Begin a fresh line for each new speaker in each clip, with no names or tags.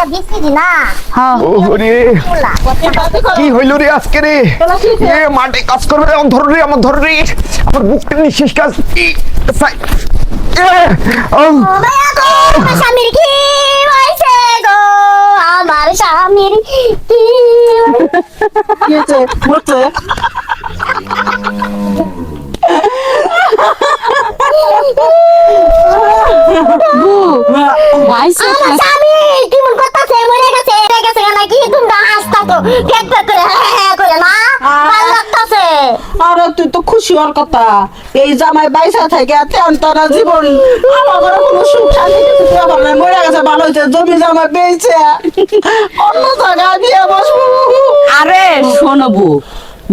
একটা বিসি না
হ্যাঁ
ওরে কি হইল রে আজকে রে এ মাঠে কাজ করবে রে ধর রে আমার ধর রে আমার বুকটা নিঃশ্বাস কাজ
ভাইয়া গো আমার স্বামীর কি হয়েছে গো আমার স্বামীর কি
কি হচ্ছে বলতে ভাইসা
আমার স্বামী কেমন করতেছে মরে গেছে নাকি তোমরা হাসতাছো পেট পেট করে হ্যাঁ করে না ভালো লাগতেছে
আরে তুই তো খুশি হওয়ার কথা এই জামাই বাইসা থেকে তেন্তরা জীবন আমার ঘরে কোনো সুখ শান্তি কিছু দেওয়া হবে না মরে গেছে ভালো হয়েছে জমি জামাই পেয়েছে অন্য জায়গায় বিয়ে বসবো
আরে শোনো বউ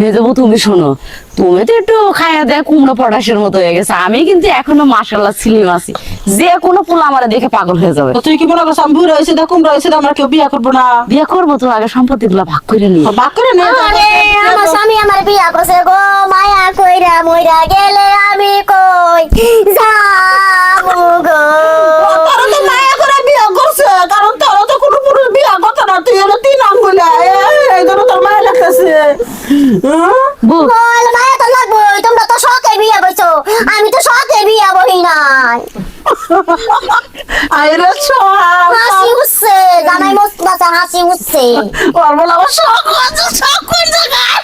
মেজবু তুমি শোনো তুমি তো একটু খায়া দেয় কুমড়ো পটাশের মতো হয়ে গেছে আমি কিন্তু এখনো মাশাআল্লাহ স্লিম আছি যে কোনো পোলা আমার দেখে পাগল হয়ে যাবে
তুই কি মনে করছিস আমি বুড়ো হয়েছি দেখুন রয়েছে আমরা কেউ বিয়ে করবো না
বিয়ে করবো তো আগে সম্পত্তি গুলা ভাগ করে নিয়ে
বাক করে নিয়ে
আরে আমার স্বামী আমার বিয়া করছে গো মায়া কইরা মইরা গেলে আমি কই যাবো গো
তারা তো মায়া করে বিয়ে করছে কারণ তারা তো কোনো পুরুষ বিয়ে করতে না তুই এলো 3 আঙ্গুলে এই জন্য তোর মায়া লাগতেছে
বউ
বল মায়া তো লাগবো তোমরা তো শখে বিয়া বইছো আমি তো শখে বিয়া বই নাই
আইরে সব
হাসি উঠছে জামাই মস্ত বাচ্চা হাসি উঠছে
ওর বলে আমার শখ হচ্ছে শখ কোন জায়গায়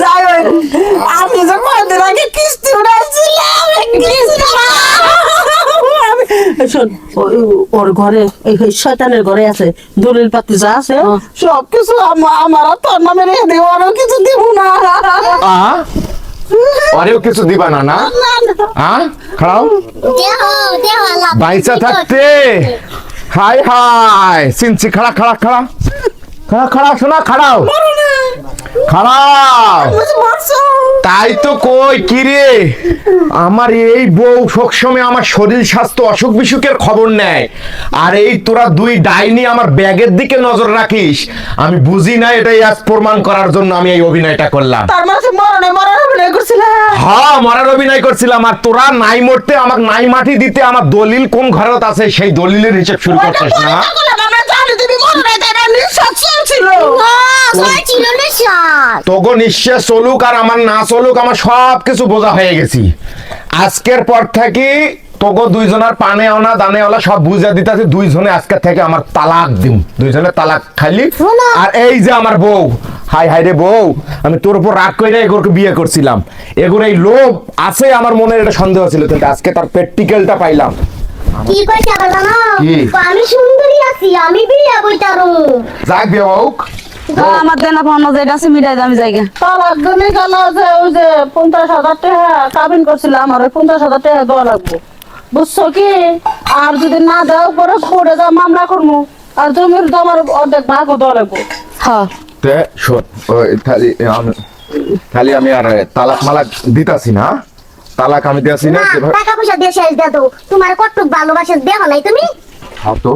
যাই হোক, আমি যে কয়দিন আগে কিস্তি উঠাইছিলাম শোন ওর ঘরে এই শয়তানের ঘরে আছে দলিল পাতি যা আছে সবকিছু আমার আর তোর নামে রেখে দিব আরো কিছু দিব না
আরেও কিছু দিবা না না হ্যাঁ খাও
দেহ দেহ আল্লাহ
বাইসা থাকতে হাই হাই সিনসি খাড়া খাড়া খাড়া খাড়া খাড়া শোনা খাড়াও খাড়াও তাই তো কই কি রে আমার এই বউ সবসময় আমার শরীর স্বাস্থ্য অসুখ বিসুখের খবর নেয় আর এই তোরা দুই ডাইনি আমার ব্যাগের দিকে নজর রাখিস আমি বুঝি না এটাই আজ প্রমাণ করার জন্য আমি এই অভিনয়টা করলাম
তার মানে মরণে অভিনয় করছিলাম
হ্যাঁ মরার অভিনয় করছিলাম আর তোরা নাই মরতে আমাকে নাই মাটি দিতে আমার দলিল কোন ঘরত আছে সেই দলিলের হিসেব শুরু করছিস না
ছিল না স্যার
তোগো নিঃশ্বাস চলুক আর আমার না চলুক আমার সব কিছু বোঝা হয়ে গেছি আজকের পর থেকে তোগো দুইজনের পানে আনা দানে ওলা সব বুঝা দিতেছে দুইজনে আজকের থেকে আমার তালাক দিম দুইজনে তালাক খাইলি আর এই যে আমার বউ হাই হাই রে বউ আমি তোর উপর রাগ কইরা এগুলোকে বিয়ে করছিলাম এগুলো এই লোভ আছে আমার মনে এটা সন্দেহ ছিল কিন্তু আজকে তার প্র্যাকটিক্যালটা পাইলাম
কি কইছা জানো
কি?
আমি সুন্দরী আছি আমি বিয়া বইতারু
যাক বিয়ে হোক
আমার দেনা পাওনা যেটা আছে মিটাই দামি জায়গা
তালাক জমি গেল যে ওই যে 50,000 টাকা কাবিন করছিলাম আমার 50,000 টাকা দেওয়া লাগবে বুঝছো কি আর যদি না দাও পরে পড়ে যাও মামলা করবো আর জমির তো আমার অর্ধেক ভাগও দেওয়া লাগবে
হ্যাঁ
তে শোন ওই খালি আমি আর তালাক মালাক দিতাছি না তালাক আমি দিতাছি না যেভাবে
টাকা পয়সা দিয়ে শেষ দে তো তোমার কতটুক ভালোবাসা দেখো নাই তুমি
হ্যাঁ তো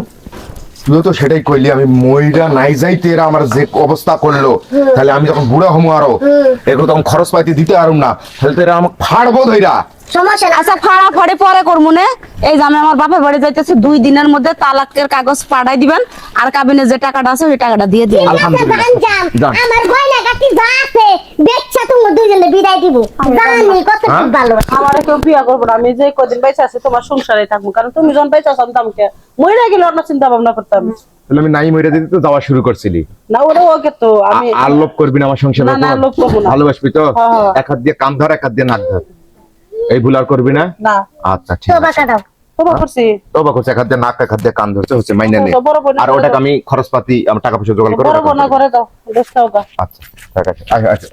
তুইও তো সেটাই কইলি আমি মইরা নাই যাইতে এরা আমার যে অবস্থা করলো তাহলে আমি যখন বুড়া হমু আরো এগুলো তখন খরচ পাইতে দিতে পারুম না তাহলে তো এরা আমাকে ফাড়বো ধইরা
সমস্যা না
আচ্ছা ফাড়া ফাড়ি পরে করবো না এই যে আমি আমার বাপের বাড়ি যাইতেছি 2 দিনের মধ্যে তালাকের কাগজ পাঠাই দিবেন আর কাবিনে যে টাকাটা আছে ওই টাকাটা দিয়ে দিবেন
আলহামদুলিল্লাহ। যান।
আমার গয়না গাটি যা আছে দেখছা তুমি দুজনে বিদায় দিব জানি কতটুক
হ্যাঁ?
ভালো
আমার কেউ বিয়া করবো না আমি যে কদিন বেঁচে আছি তোমার সংসারে থাকবো কারণ তুমি যখন বেঁচে আছো আমি আমাকে মহিলা গেলে অন্য চিন্তা ভাবনা করতাম
তাহলে আমি নাই মইরা দিতে তো যাওয়া শুরু করছিলি
না ওরা ওকে তো আমি
আর লোভ করবি না আমার সংসারে
না, না, লোভ করবো না।
ভালোবাসবি তো
হ্যাঁ।
এক হাত দিয়ে কান ধর এক হাত দিয়ে নাক ধর এই ভুল আর করবি না
না
আচ্ছা ঠিক
তো
আছে
বাসা দাও
তোমার করছি
তবা করছে এক হাত দিয়ে নাক এক হাত দিয়ে কান ধরছে হচ্ছে মাইনে নে
তো বড় বোন
আর ওটাকে আমি খরচপাতি আমার টাকা পয়সা জোগাড় করে
বড় বোনা করে দাও দেশটাও গা
আচ্ছা ঠিক আছে আচ্ছা আচ্ছা